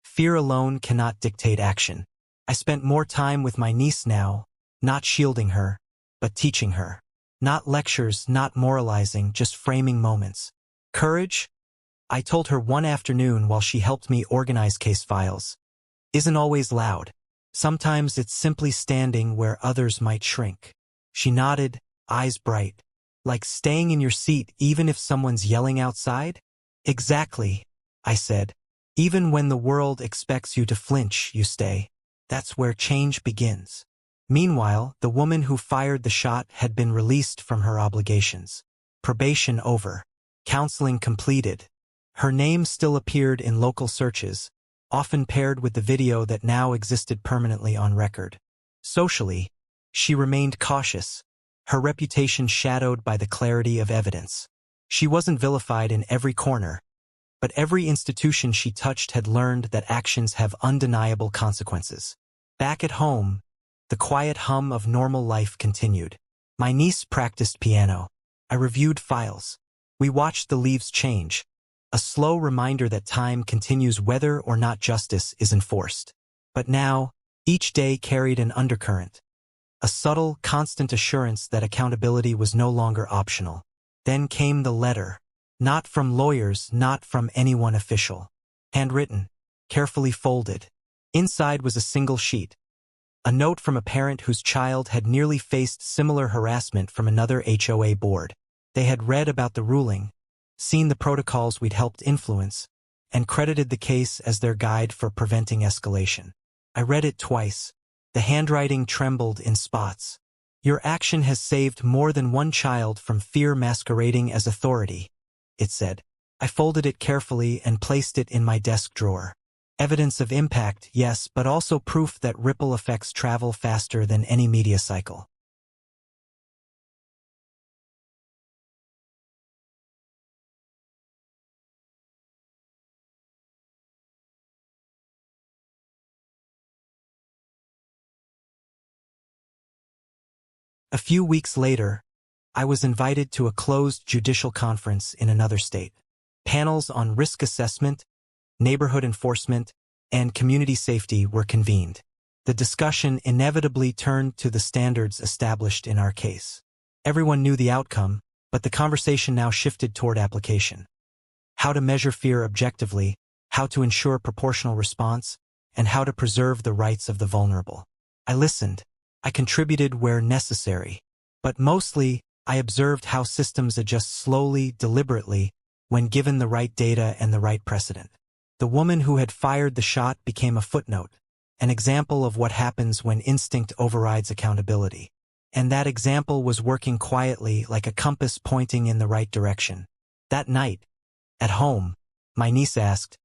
Fear alone cannot dictate action. I spent more time with my niece now, not shielding her, but teaching her. Not lectures, not moralizing, just framing moments. Courage? I told her one afternoon while she helped me organize case files. Isn't always loud. Sometimes it's simply standing where others might shrink. She nodded, eyes bright. Like staying in your seat even if someone's yelling outside? Exactly, I said. Even when the world expects you to flinch, you stay. That's where change begins. Meanwhile, the woman who fired the shot had been released from her obligations. Probation over. Counseling completed. Her name still appeared in local searches, often paired with the video that now existed permanently on record. Socially, she remained cautious, her reputation shadowed by the clarity of evidence. She wasn't vilified in every corner, but every institution she touched had learned that actions have undeniable consequences. Back at home, the quiet hum of normal life continued. My niece practiced piano. I reviewed files. We watched the leaves change, a slow reminder that time continues whether or not justice is enforced. But now, each day carried an undercurrent, a subtle, constant assurance that accountability was no longer optional. Then came the letter. Not from lawyers, not from anyone official. Handwritten, carefully folded. Inside was a single sheet. A note from a parent whose child had nearly faced similar harassment from another HOA board. They had read about the ruling, seen the protocols we'd helped influence, and credited the case as their guide for preventing escalation. I read it twice. The handwriting trembled in spots. Your action has saved more than one child from fear masquerading as authority, it said. I folded it carefully and placed it in my desk drawer. Evidence of impact, yes, but also proof that ripple effects travel faster than any media cycle. A few weeks later, I was invited to a closed judicial conference in another state. Panels on risk assessment, neighborhood enforcement, and community safety were convened. The discussion inevitably turned to the standards established in our case. Everyone knew the outcome, but the conversation now shifted toward application. How to measure fear objectively, how to ensure proportional response, and how to preserve the rights of the vulnerable. I listened. I contributed where necessary. But mostly, I observed how systems adjust slowly, deliberately, when given the right data and the right precedent. The woman who had fired the shot became a footnote, an example of what happens when instinct overrides accountability. And that example was working quietly like a compass pointing in the right direction. That night, at home, my niece asked,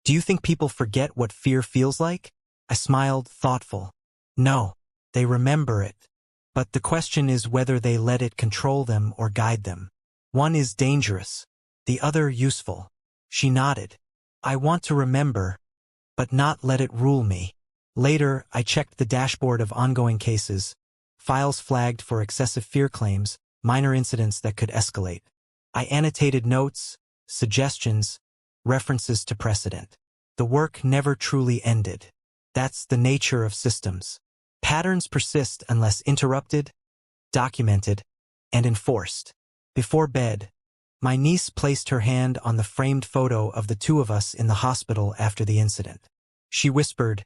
"Do you think people forget what fear feels like?" I smiled, thoughtful. No, they remember it. But the question is whether they let it control them or guide them. One is dangerous, the other useful. She nodded. I want to remember, but not let it rule me. Later, I checked the dashboard of ongoing cases, files flagged for excessive fear claims, minor incidents that could escalate. I annotated notes, suggestions, references to precedent. The work never truly ended. That's the nature of systems. Patterns persist unless interrupted, documented, and enforced. Before bed, my niece placed her hand on the framed photo of the two of us in the hospital after the incident. She whispered,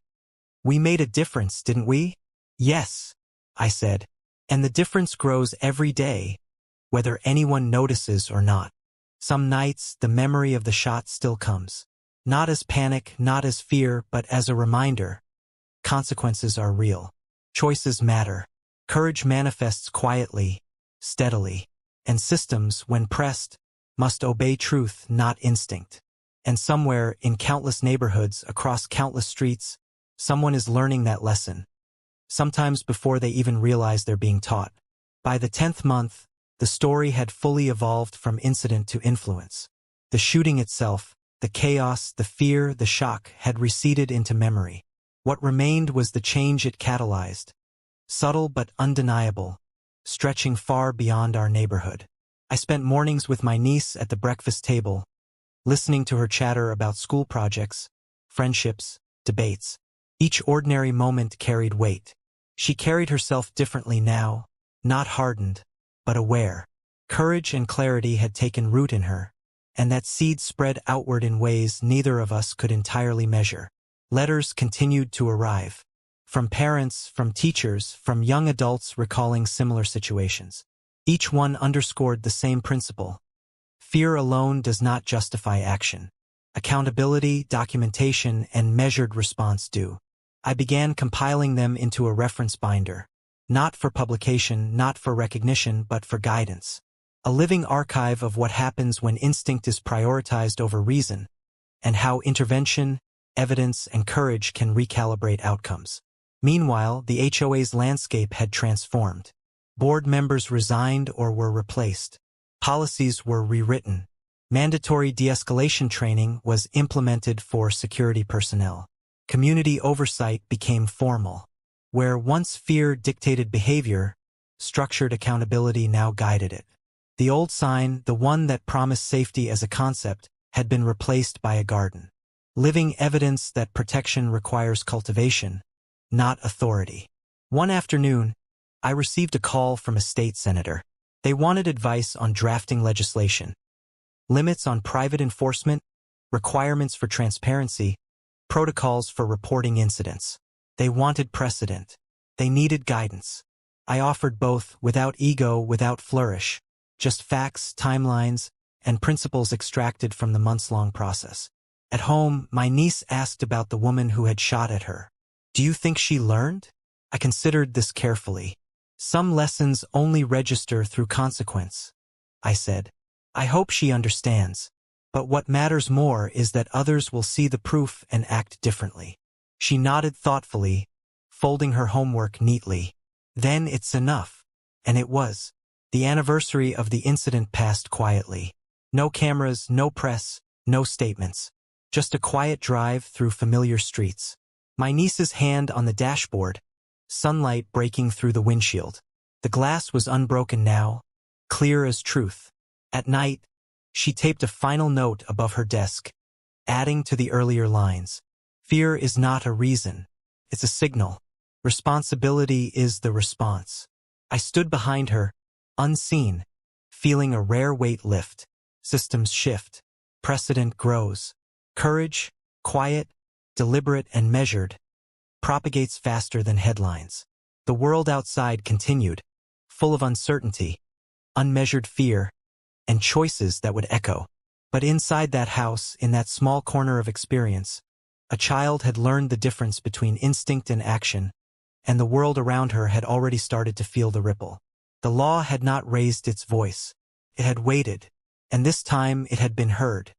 "We made a difference, didn't we?" "Yes," I said, "and the difference grows every day, whether anyone notices or not." Some nights, the memory of the shot still comes. Not as panic, not as fear, but as a reminder. Consequences are real. Choices matter. Courage manifests quietly, steadily, and systems, when pressed, must obey truth, not instinct. And somewhere, in countless neighborhoods, across countless streets, someone is learning that lesson. Sometimes before they even realize they're being taught. By the 10th month, the story had fully evolved from incident to influence. The shooting itself, the chaos, the fear, the shock had receded into memory. What remained was the change it catalyzed. Subtle but undeniable, stretching far beyond our neighborhood. I spent mornings with my niece at the breakfast table, listening to her chatter about school projects, friendships, debates. Each ordinary moment carried weight. She carried herself differently now, not hardened, but aware. Courage and clarity had taken root in her, and that seed spread outward in ways neither of us could entirely measure. Letters continued to arrive. From parents, from teachers, from young adults recalling similar situations. Each one underscored the same principle. Fear alone does not justify action. Accountability, documentation, and measured response do. I began compiling them into a reference binder. Not for publication, not for recognition, but for guidance. A living archive of what happens when instinct is prioritized over reason, and how intervention, evidence, and courage can recalibrate outcomes. Meanwhile, the HOA's landscape had transformed. Board members resigned or were replaced. Policies were rewritten. Mandatory de-escalation training was implemented for security personnel. Community oversight became formal. Where once fear dictated behavior, structured accountability now guided it. The old sign, the one that promised safety as a concept, had been replaced by a garden. Living evidence that protection requires cultivation, not authority. One afternoon, I received a call from a state senator. They wanted advice on drafting legislation. Limits on private enforcement, requirements for transparency, protocols for reporting incidents. They wanted precedent. They needed guidance. I offered both, without ego, without flourish. Just facts, timelines, and principles extracted from the months-long process. At home, my niece asked about the woman who had shot at her. "Do you think she learned?" I considered this carefully. "Some lessons only register through consequence," I said. "I hope she understands. But what matters more is that others will see the proof and act differently." She nodded thoughtfully, folding her homework neatly. "Then it's enough." And it was. The anniversary of the incident passed quietly. No cameras, no press, no statements. Just a quiet drive through familiar streets. My niece's hand on the dashboard, sunlight breaking through the windshield. The glass was unbroken now, clear as truth. At night, she taped a final note above her desk, adding to the earlier lines. Fear is not a reason. It's a signal. Responsibility is the response. I stood behind her, unseen, feeling a rare weight lift. Systems shift. Precedent grows. Courage, quiet, deliberate, and measured, propagates faster than headlines. The world outside continued, full of uncertainty, unmeasured fear, and choices that would echo. But inside that house, in that small corner of experience, a child had learned the difference between instinct and action, and the world around her had already started to feel the ripple. The law had not raised its voice. It had waited, and this time it had been heard.